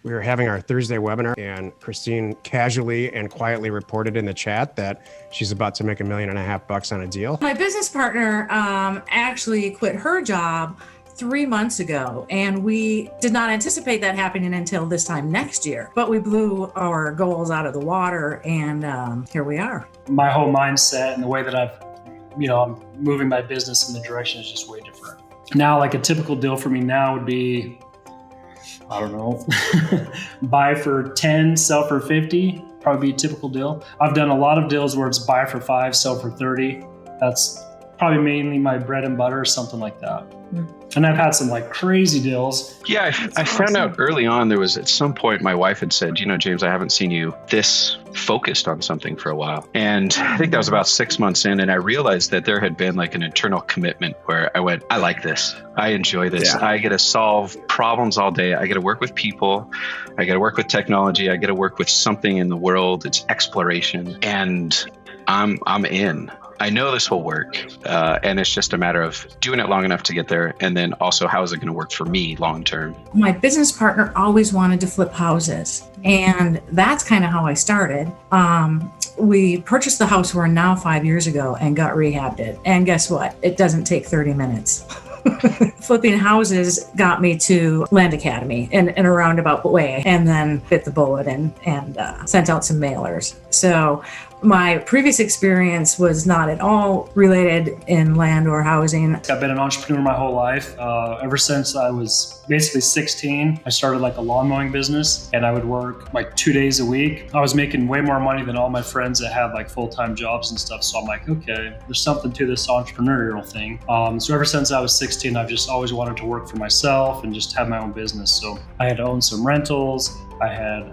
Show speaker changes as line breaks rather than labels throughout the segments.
We were having our Thursday webinar, and Christine casually and quietly reported in the chat that she's about to make $1.5 million on a deal.
My business partner actually quit her job 3 months ago, and we did not anticipate that happening until this time next year. But we blew our goals out of the water, and here we are.
My whole mindset and the way that I'm moving my business in the direction is just way different. Now, like a typical deal for me now would be, I don't know, buy for 10, sell for 50, probably be a typical deal. I've done a lot of deals where it's buy for 5, sell for 30. That's probably mainly my bread and butter or something like that. And I've had some like crazy deals.
Yeah, I found out early on, there was at some point my wife had said, James, I haven't seen you this focused on something for a while. And I think that was about 6 months in. And I realized that there had been like an internal commitment where I went, I like this. I enjoy this. Yeah. I get to solve problems all day. I get to work with people. I get to work with technology. I get to work with something in the world. It's exploration. And I'm in. I know this will work, and it's just a matter of doing it long enough to get there, and then also how is it going to work for me long term?
My business partner always wanted to flip houses, and that's kind of how I started. We purchased the house we're in now 5 years ago and got rehabbed it, and guess what? It doesn't take 30 minutes. Flipping houses got me to Land Academy in a roundabout way, and then bit the bullet and sent out some mailers. So my previous experience was not at all related in land or housing.
I've been an entrepreneur my whole life. Ever since I was basically 16, I started like a lawn mowing business, and I would work like 2 days a week. I was making way more money than all my friends that had like full-time jobs and stuff. So I'm like, okay, there's something to this entrepreneurial thing. So ever since I was 16, I've just always wanted to work for myself and just have my own business. So I had owned some rentals. I had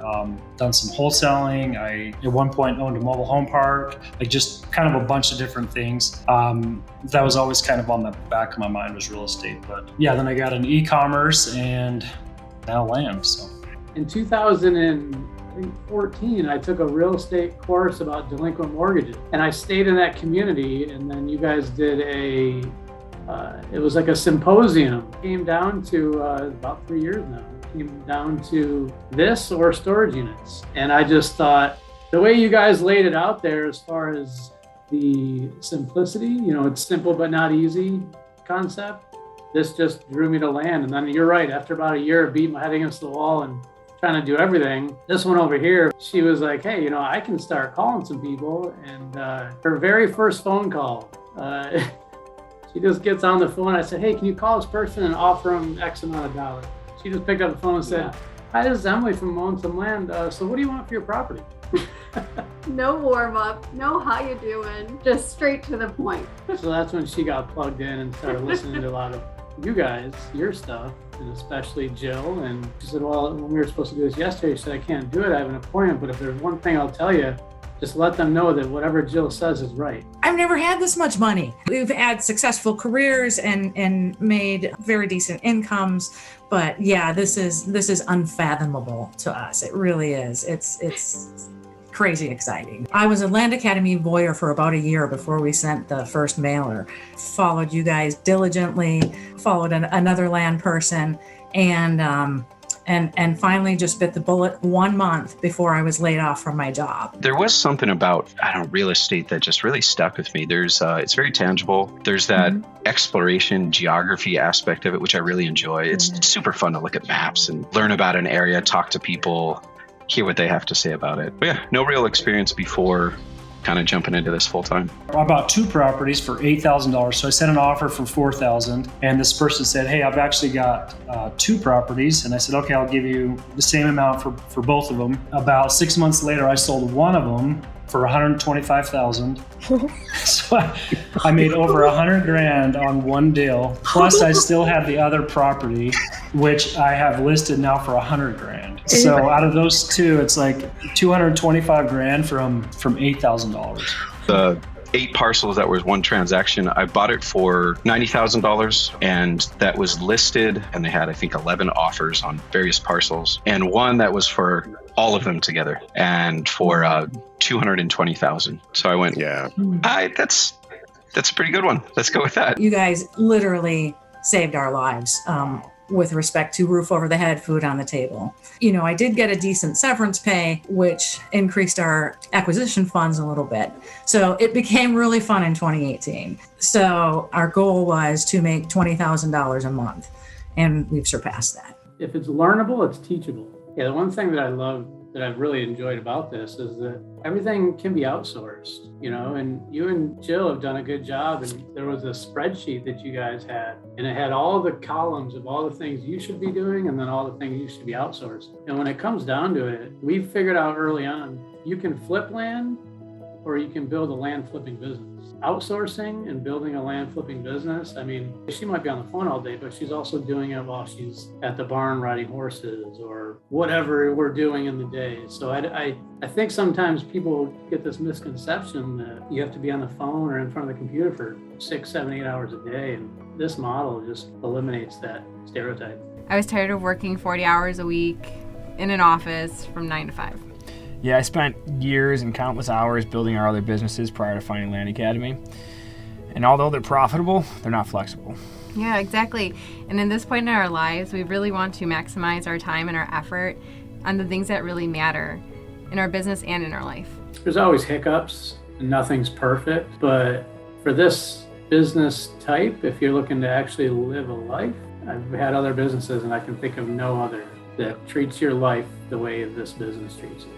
done some wholesaling. I, at one point, owned a mobile home park, like just kind of a bunch of different things. That was always kind of on the back of my mind was real estate. But yeah, then I got into e-commerce and now land. So
in 2014, I took a real estate course about delinquent mortgages, and I stayed in that community. And then you guys did it was like a symposium. It came down to about 3 years now. Came down to this or storage units. And I just thought the way you guys laid it out there as far as the simplicity, it's simple but not easy concept, this just drew me to land. And then you're right, after about a year of beating my head against the wall and trying to do everything, this one over here, she was like, hey, I can start calling some people. And her very first phone call, she just gets on the phone. I said, hey, can you call this person and offer them X amount of dollars? She just picked up the phone and said, hi, this is Emily from Mowing Some Land. So what do you want for your property?
No warm up, no how you doing, just straight to the point.
So that's when she got plugged in and started listening to a lot of you guys, your stuff, and especially Jill. And she said, well, when we were supposed to do this yesterday, she said, I can't do it. I have an appointment. But if there's one thing I'll tell you, just let them know that whatever Jill says is right.
I've never had this much money. We've had successful careers and made very decent incomes, but yeah, this is unfathomable to us. It really is. It's crazy exciting. I was a Land Academy voyeur for about a year before we sent the first mailer. Followed you guys diligently, followed another land person, and finally just bit the bullet 1 month before I was laid off from my job.
There was something about, real estate that just really stuck with me. There's, it's very tangible. There's that exploration, geography aspect of it, which I really enjoy. It's super fun to look at maps and learn about an area, talk to people, hear what they have to say about it. But yeah, no real experience before kind of jumping into this full time.
I bought 2 properties for $8,000. So I sent an offer for $4,000, and this person said, hey, I've actually got 2 properties. And I said, okay, I'll give you the same amount for both of them. About 6 months later, I sold one of them for $125,000. So I made over $100,000 on one deal. Plus I still have the other property, which I have listed now for $100,000. So out of those 2, it's like $225,000 from $8,000.
The 8 parcels that was one transaction, I bought it for $90,000, and that was listed, and they had, I think, 11 offers on various parcels, and one that was for all of them together, and for $220,000. So I went, that's a pretty good one. Let's go with that.
You guys literally saved our lives. with respect to roof over the head, food on the table. I did get a decent severance pay, which increased our acquisition funds a little bit. So it became really fun in 2018. So our goal was to make $20,000 a month, and we've surpassed that.
If it's learnable, it's teachable. Yeah, the one thing that I love that I've really enjoyed about this is that everything can be outsourced, and you and Jill have done a good job. And there was a spreadsheet that you guys had, and it had all the columns of all the things you should be doing and then all the things you should be outsourced. And when it comes down to it, we figured out early on, you can flip land or you can build a land flipping business. Outsourcing and building a land flipping business, she might be on the phone all day, but she's also doing it while she's at the barn riding horses or whatever we're doing in the day. So I think sometimes people get this misconception that you have to be on the phone or in front of the computer for 6, 7, 8 hours a day. And this model just eliminates that stereotype.
I was tired of working 40 hours a week in an office from 9 to 5.
Yeah, I spent years and countless hours building our other businesses prior to finding Land Academy. And although they're profitable, they're not flexible.
Yeah, exactly. And in this point in our lives, we really want to maximize our time and our effort on the things that really matter in our business and in our life.
There's always hiccups and nothing's perfect, but for this business type, if you're looking to actually live a life, I've had other businesses and I can think of no other that treats your life the way this business treats you.